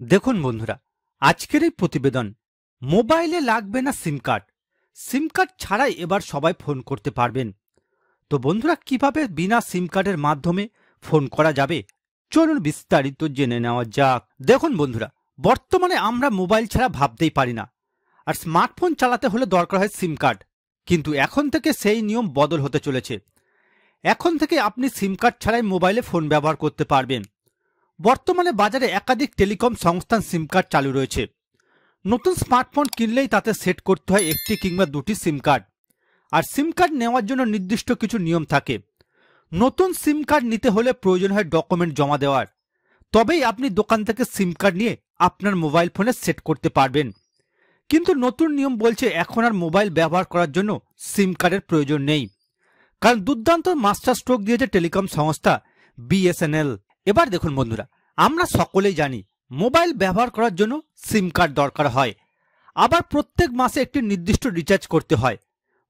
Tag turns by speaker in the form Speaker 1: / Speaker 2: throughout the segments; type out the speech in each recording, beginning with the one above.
Speaker 1: দেখুন বন্ধুরা, আজকের এই প্রতিবেদন মোবাইলে লাগবে না সিম কার্ড ছাড়াই এবার সবাই ফোন করতে পারবেন। তো বন্ধুরা, কিভাবে বিনা সিম কার্ডের মাধ্যমে ফোন করা যাবে চলুন বিস্তারিত জেনে নেওয়া যাক। দেখুন বন্ধুরা, বর্তমানে আমরা মোবাইল ছাড়া ভাবতেই পারি না, আর স্মার্টফোন চালাতে হলে দরকার হয় সিম কার্ড। কিন্তু এখন থেকে সেই নিয়ম বদল হতে চলেছে। এখন থেকে আপনি সিম কার্ড ছাড়াই মোবাইলে ফোন ব্যবহার করতে পারবেন। বর্তমানে বাজারে একাধিক টেলিকম সংস্থান সিম কার্ড চালু রয়েছে। নতুন স্মার্টফোন কিনলেই তাতে সেট করতে হয় একটি কিংবা দুটি সিম কার্ড, আর সিম কার্ড নেওয়ার জন্য নির্দিষ্ট কিছু নিয়ম থাকে। নতুন সিম কার্ড নিতে হলে প্রয়োজন হয় ডকুমেন্ট জমা দেওয়ার, তবেই আপনি দোকান থেকে সিম কার্ড নিয়ে আপনার মোবাইল ফোনে সেট করতে পারবেন। কিন্তু নতুন নিয়ম বলছে এখন আর মোবাইল ব্যবহার করার জন্য সিম কার্ডের প্রয়োজন নেই, কারণ দুর্দান্ত মাস্টার স্ট্রোক দিয়েছে টেলিকম সংস্থা বিএসএনএল। এবার দেখুন বন্ধুরা, আমরা সকলেই জানি মোবাইল ব্যবহার করার জন্য সিম কার্ড দরকার হয়, আবার প্রত্যেক মাসে একটি নির্দিষ্ট রিচার্জ করতে হয়।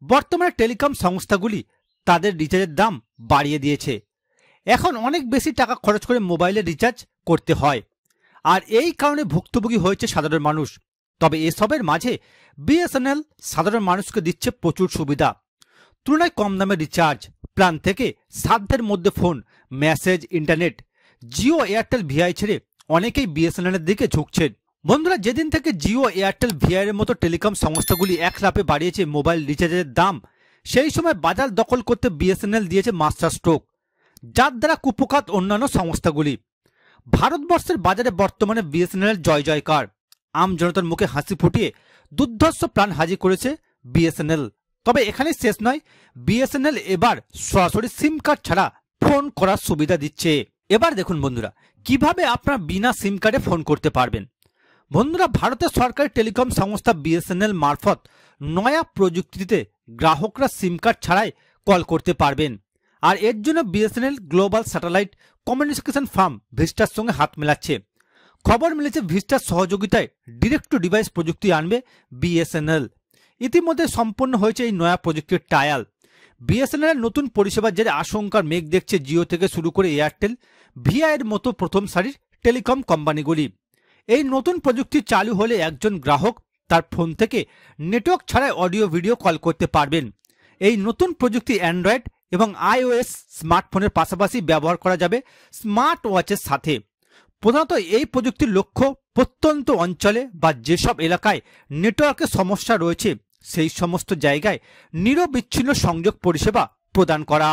Speaker 1: বর্তমানে টেলিকম সংস্থাগুলি তাদের রিচার্জের দাম বাড়িয়ে দিয়েছে। এখন অনেক বেশি টাকা খরচ করে মোবাইলে রিচার্জ করতে হয়, আর এই কারণে ভুক্তভোগী হয়েছে সাধারণ মানুষ। তবে এসবের মাঝে বিএসএনএল সাধারণ মানুষকে দিচ্ছে প্রচুর সুবিধা। তুলনায় কম দামে রিচার্জ প্ল্যান থেকে সাধ্যের মধ্যে phone, message, internet. Jio, Airtel, Vi ছেড়ে অনেকেই বিএসএনএল এর দিকে ঝুঁকছেন। বন্ধুরা, যেদিন থেকে জিও, এয়ারটেল, ভিআই এর মতো টেলিকম সংস্থাগুলি এক লাফে বাড়িয়েছে মোবাইল রিচার্জের দাম, সেই সময় বাজার দখল করতে বিএসএনএল দিয়েছে মাস্টার স্ট্রোক, যার দ্বারা কুপোকাত অন্যান্য সংস্থাগুলি। ভারতবর্ষের বাজারে বর্তমানে বিএসএনএল এর জয় জয়কার। আম জনতার মুখে হাসি ফুটিয়ে দুর্ধর্ষ প্ল্যান হাজির করেছে বিএসএনএল। তবে এখানে শেষ নয়, বিএসএনএল এবার সরাসরি সিম কার্ড ছাড়া ফোন করার সুবিধা দিচ্ছে। এবার দেখুন বন্ধুরা, কিভাবে আপনারা বিনা সিম কার্ডে ফোন করতে পারবেন। বন্ধুরা, ভারতের সরকারি টেলিকম সংস্থা বিএসএনএল মারফত নয়া প্রযুক্তিতে গ্রাহকরা সিম কার্ড ছাড়াই কল করতে পারবেন। আর এর জন্য BSNL global satellite communication firm ভিস্টার সঙ্গে হাত মেলাচ্ছে। খবর মিলেছে ভিস্টার সহযোগিতায় ডিরেক্ট টু ডিভাইস প্রযুক্তি আনবে বিএসএনএল। ইতিমধ্যে সম্পন্ন হয়েছে এই নয়া প্রযুক্তির ট্রায়াল। বিএসএনএল এর নতুন পরিষেবার জেরে আশঙ্কার মেঘ দেখছে জিও থেকে শুরু করে এয়ারটেল, ভিআই এর মতো প্রথম সারির টেলিকম কোম্পানিগুলি। এই নতুন প্রযুক্তি চালু হলে একজন গ্রাহক তার ফোন থেকে নেটওয়ার্ক ছাড়াই অডিও ভিডিও কল করতে পারবেন। এই নতুন প্রযুক্তি অ্যান্ড্রয়েড এবং আইওএস স্মার্টফোনের পাশাপাশি ব্যবহার করা যাবে স্মার্ট ওয়াচের সাথে। প্রধানত এই প্রযুক্তির লক্ষ্য প্রত্যন্ত অঞ্চলে বা যেসব এলাকায় নেটওয়ার্কের সমস্যা রয়েছে সেই সমস্ত জায়গায় নিরবিচ্ছিন্ন সংযোগ পরিষেবা প্রদান করা।